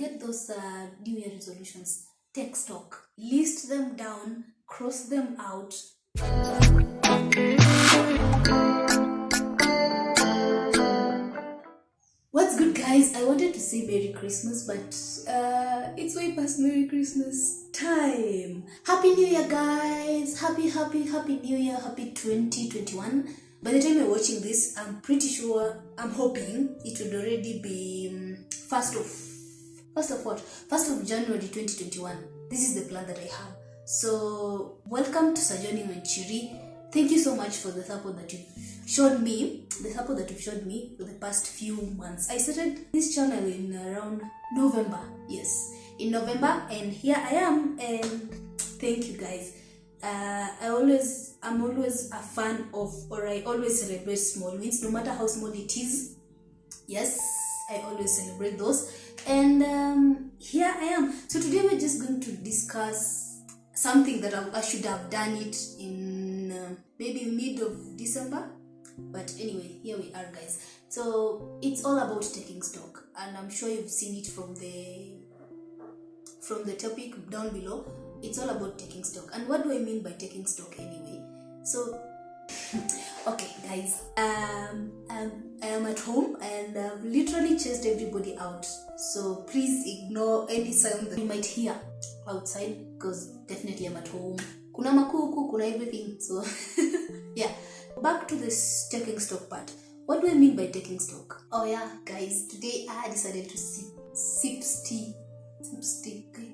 Forget those New Year resolutions. Take stock. List them down. Cross them out. What's good, guys? I wanted to say Merry Christmas, but it's way past Merry Christmas time. Happy New Year, guys! Happy New Year! Happy 2021. By the time you're watching this, I'm hoping it would already be 1st of January 2021. This is the plan that I have. So welcome to Sojourning with Chiri. Thank you so much for the support that you've showed me for the past few months. I started this channel in around November. Yes, in November, and here I am, and thank you, guys. I'm always a fan of, or I always celebrate small wins, no matter how small it is. Yes, I always celebrate those, and here I am. So today we're just going to discuss something that I should have done it in maybe mid of December, but anyway, here we are, guys. So it's all about taking stock, and I'm sure you've seen it from the topic down below. It's all about taking stock. And what do I mean by taking stock anyway? So okay, guys, I am at home and I've literally chased everybody out, so please ignore any sound that you might hear outside, because definitely I'm at home. Kuna makuku, kuna everything. So yeah, back to this taking stock part. What do I mean by taking stock? Oh yeah, guys, today I decided to sip tea.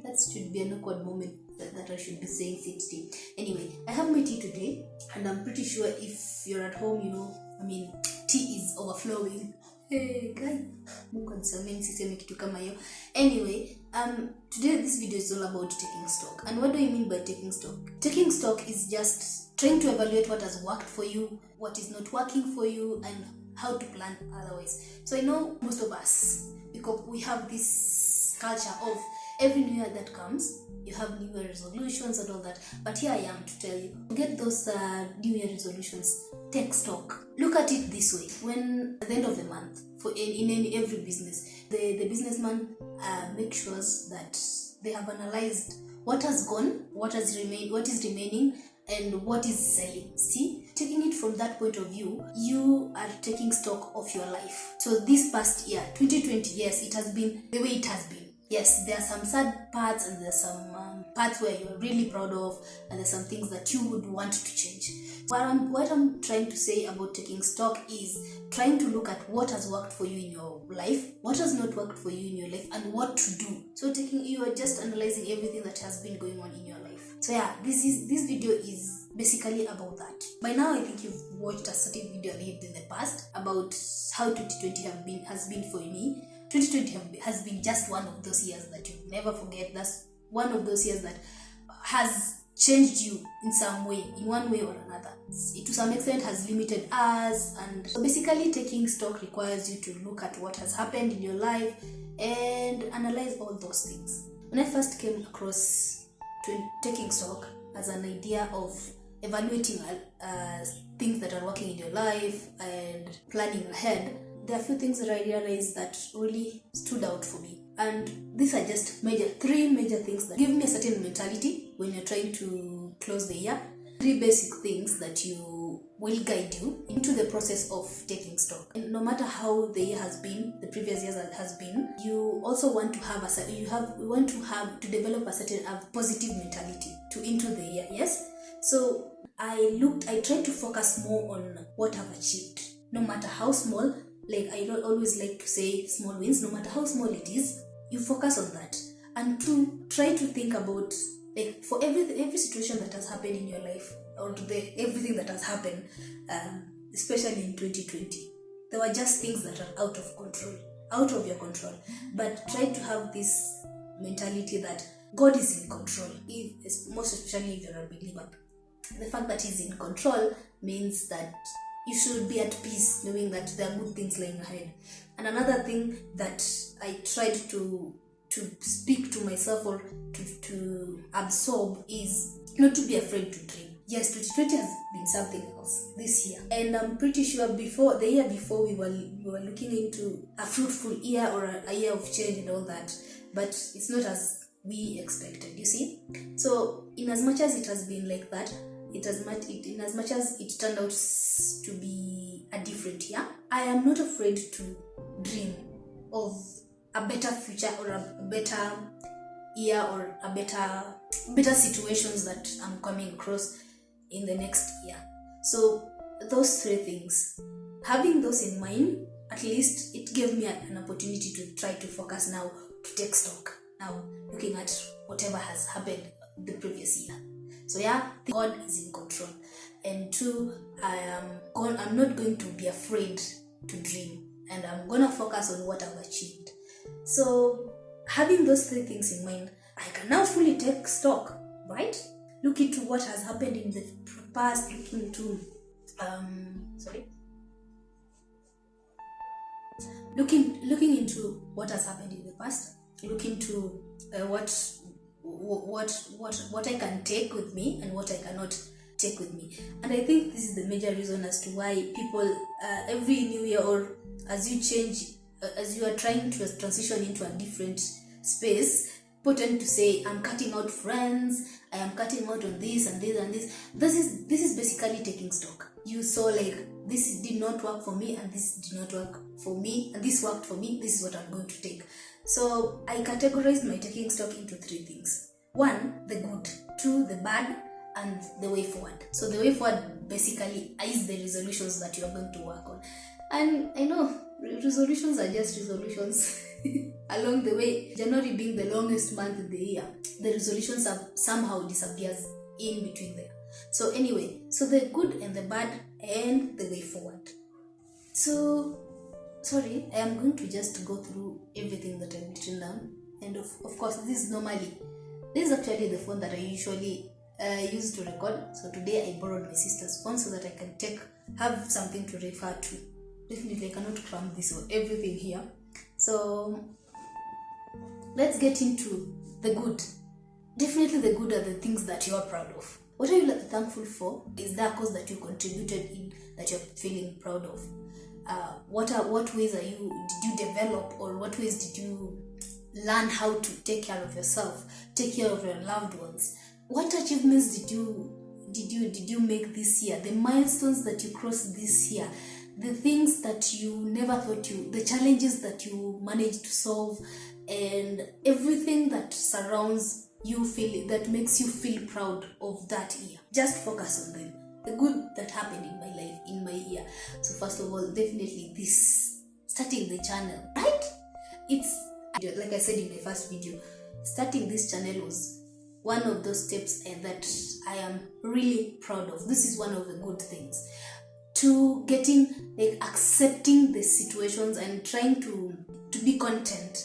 That should be an awkward moment that I should be saying sip tea. Anyway, I have my tea today, and I'm pretty sure if you're at home, tea is overflowing. Hey guys, anyway, today this video is all about taking stock. And what do I mean by taking stock? Taking stock is just trying to evaluate what has worked for you, what is not working for you, and how to plan otherwise. So I know most of us, because we have this culture of every new year that comes, you have New Year resolutions and all that. But here I am to tell you, forget those New Year resolutions. Take stock. Look at it this way. When at the end of the month, in every business, the businessman makes sure that they have analyzed what has gone, what has remained, what is remaining, and what is selling. See, taking it from that point of view, you are taking stock of your life. So this past year, 2020, yes, it has been the way it has been. Yes, there are some sad parts, and there's some parts where you're really proud of, and there's some things that you would want to change. What I'm trying to say about taking stock is trying to look at what has worked for you in your life, what has not worked for you in your life, and what to do. So you are just analyzing everything that has been going on in your life. So yeah, this video is basically about that. By now, I think you've watched a certain video I made in the past about how 2020 has been for me. 2020 has been just one of those years that you never forget. That's one of those years that has changed you in some way, in one way or another. It to some extent has limited us, and so basically taking stock requires you to look at what has happened in your life and analyze all those things. When I first came across taking stock as an idea of evaluating things that are working in your life and planning ahead, there are a few things that I realized that really stood out for me. And these are just three major things that give me a certain mentality when you're trying to close the year. Three basic things that you will guide you into the process of taking stock. And no matter how the year has been, the previous years has been, you also want to have to develop a certain positive mentality into the year. Yes. So I tried to focus more on what I've achieved, no matter how small. Like I don't always like to say small wins, no matter how small it is, you focus on that. And to try to think about, like, for every situation that has happened in your life, or everything that has happened, especially in 2020, there were just things that are out of your control. But try to have this mentality that God is in control, most especially if you're a believer. The fact that He's in control means that you should be at peace, knowing that there are good things lying ahead. And another thing that I tried to speak to myself, or to absorb, is not to be afraid to dream. Yes, 2020 has been something else this year, and I'm pretty sure the year before we were looking into a fruitful year, or a year of change and all that. but it's not as we expected, you see. So in as much as it has been like that, in as much as it turned out to be a different year, I am not afraid to dream of a better future or a better year or a better situations that I'm coming across in the next year. So those three things, having those in mind, at least it gave me an opportunity to try to focus now, to take stock now, looking at whatever has happened the previous year. So yeah, God is in control. And two, I'm not going to be afraid to dream, and I'm gonna focus on what I've achieved. So having those three things in mind, I can now fully take stock, right? Look into what has happened in the past, looking into looking into what has happened in the past, look into what I can take with me and what I cannot take with me. And I think this is the major reason as to why people every new year, or as you change, as you are trying to transition into a different space, people tend to say, I'm cutting out friends, I am cutting out on this and this and this. This is basically taking stock. You saw like, this did not work for me and this did not work for me and this worked for me, this is what I'm going to take. So I categorized my taking stock into three things. One, the good. Two, the bad. And the way forward. So the way forward basically is the resolutions that you are going to work on. And I know resolutions are just resolutions. Along the way, January being the longest month in the year, the resolutions have somehow disappears in between there. So anyway, so the good and the bad and the way forward. So sorry, I am going to just go through everything that I've written down. And of course, this is actually the phone that I usually use to record. So today I borrowed my sister's phone so that I can have something to refer to. Definitely I cannot cram this or everything here. So let's get into the good. Definitely the good are the things that you are proud of. What are you thankful for? Is there a cause that you contributed in that you're feeling proud of? What ways did you develop, or what ways did you learn how to take care of yourself, take care of your loved ones? What achievements did you make this year? The milestones that you crossed this year, the things that you never thought the challenges that you managed to solve, and everything that surrounds you, that makes you feel proud of that year. Just focus on them. The good that happened in my life, in my year. So first of all, definitely this, starting the channel, right? It's like I said in my first video, starting this channel was one of those steps that I am really proud of. This is one of the good things. To getting, accepting the situations and trying to be content.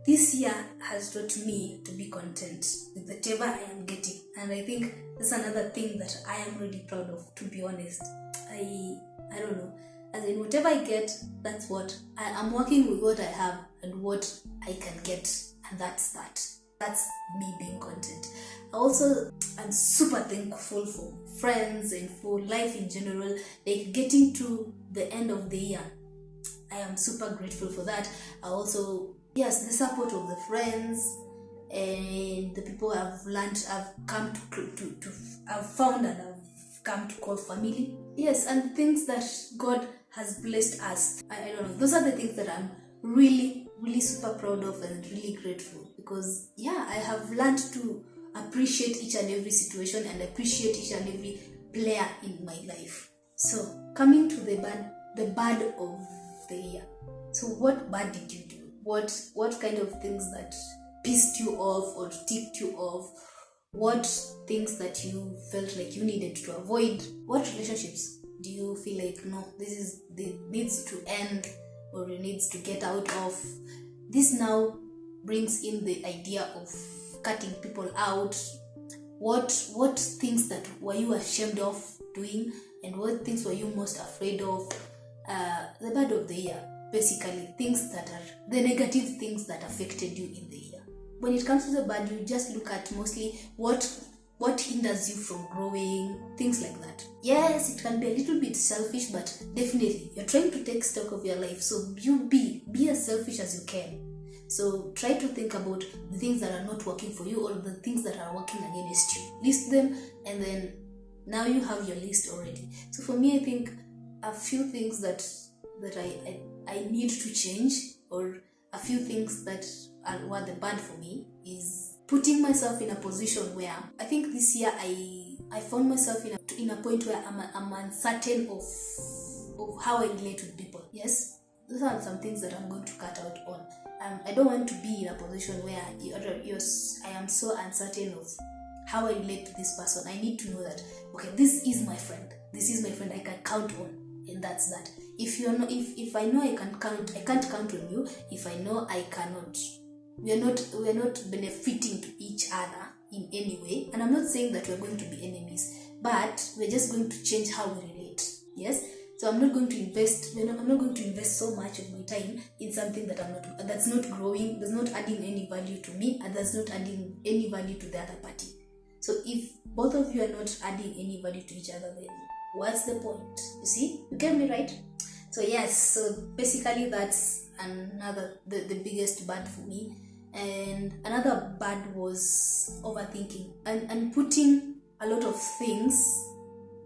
This year has taught me to be content with whatever I am getting. And I think that's another thing that I am really proud of, to be honest. I don't know. As in, whatever I get, that's what I'm working with, what I have and what I can get. And that's that. That's me being content. I also am super thankful for friends and for life in general. Getting to the end of the year, I am super grateful for that. I also, yes, the support of the friends and the people I've come I've found and I've come to call family. Yes, and things that God has blessed us. I don't know. Those are the things that I'm really, really super proud of and really grateful, because I have learned to appreciate each and every situation and appreciate each and every player in my life. So coming to the bad of the year. So what bad did you do? What kind of things that pissed you off or ticked you off? What things that you felt like you needed to avoid? What relationships do you feel like, no, this needs to end, or it needs to get out of? This now brings in the idea of cutting people out. What things that were you ashamed of doing, and what things were you most afraid of? The bad of the year, basically things that are the negative things that affected you in the year. When it comes to the bad, you just look at mostly what hinders you from growing, things like that. Yes, it can be a little bit selfish, but definitely you're trying to take stock of your life, so you be as selfish as you can. So try to think about the things that are not working for you or the things that are working against you. List them, and then now you have your list already. So for me, I think a few things that I need to change, or a few things that were the bad for me, is putting myself in a position where I think this year I found myself in a point where I'm uncertain of how I relate with people. Yes, those are some things that I'm going to cut out on. I don't want to be in a position where I am so uncertain of how I relate to this person. I need to know that, okay, this is my friend. This is my friend I can count on, and that's that. If I know I can't count on you. If I know I cannot, we are not benefiting to each other in any way. And I'm not saying that we're going to be enemies, but we're just going to change how we relate. Yes. So I'm not going to invest. I'm not going to invest so much of my time in something that's not growing, that's not adding any value to me, and that's not adding any value to the other party. So if both of you are not adding any value to each other, then what's the point? You see, you get me right? So yes. So basically, that's the biggest bad for me. And another bad was overthinking and putting a lot of things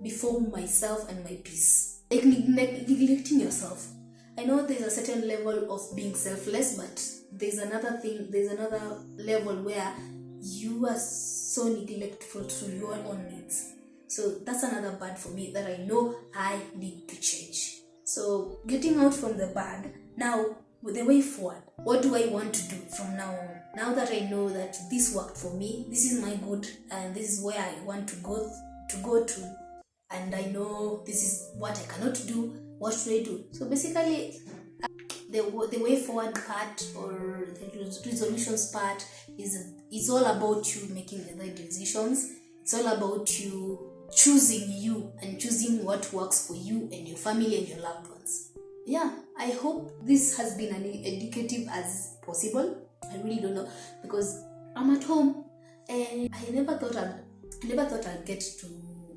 before myself and my peace. Like neglecting yourself. I know there's a certain level of being selfless, but there's another level where you are so neglectful to your own needs. So that's another bad for me that I know I need to change. So getting out from the bad, now with the way forward, what do I want to do from now on? Now that I know that this worked for me, this is my good, and this is where I want to go to, and I know this is what I cannot do, what should I do? So basically, the way forward part, or the resolutions part, is all about you making the right decisions. It's all about you choosing you and choosing what works for you and your family and your loved ones. Yeah, I hope this has been as educative as possible. I really don't know, because I'm at home and I never thought I'd get to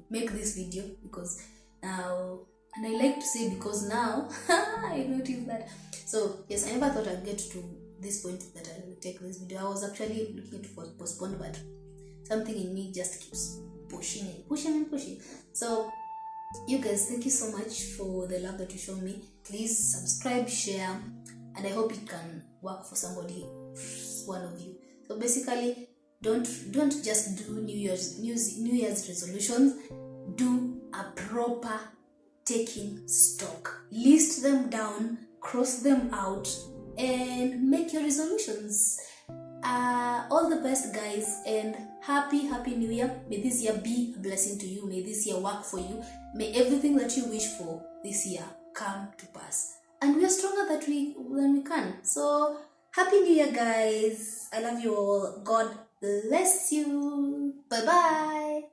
make this video, because now, and I like to say because now I noticed that. So yes, I never thought I'd get to this point that I will take this video. I was actually looking for postpone, but something in me just keeps pushing. So you guys, thank you so much for the love that you show me. Please subscribe, share, and I hope it can work for somebody, one of you. So basically, don't just do New Year's resolutions. Do a proper taking stock. List them down, cross them out, and make your resolutions. All the best, guys, and happy New Year. May this year be a blessing to you. May this year work for you. May everything that you wish for this year come to pass. And we are stronger than we can. So happy New Year, guys. I love you all. God bless you. Bye-bye.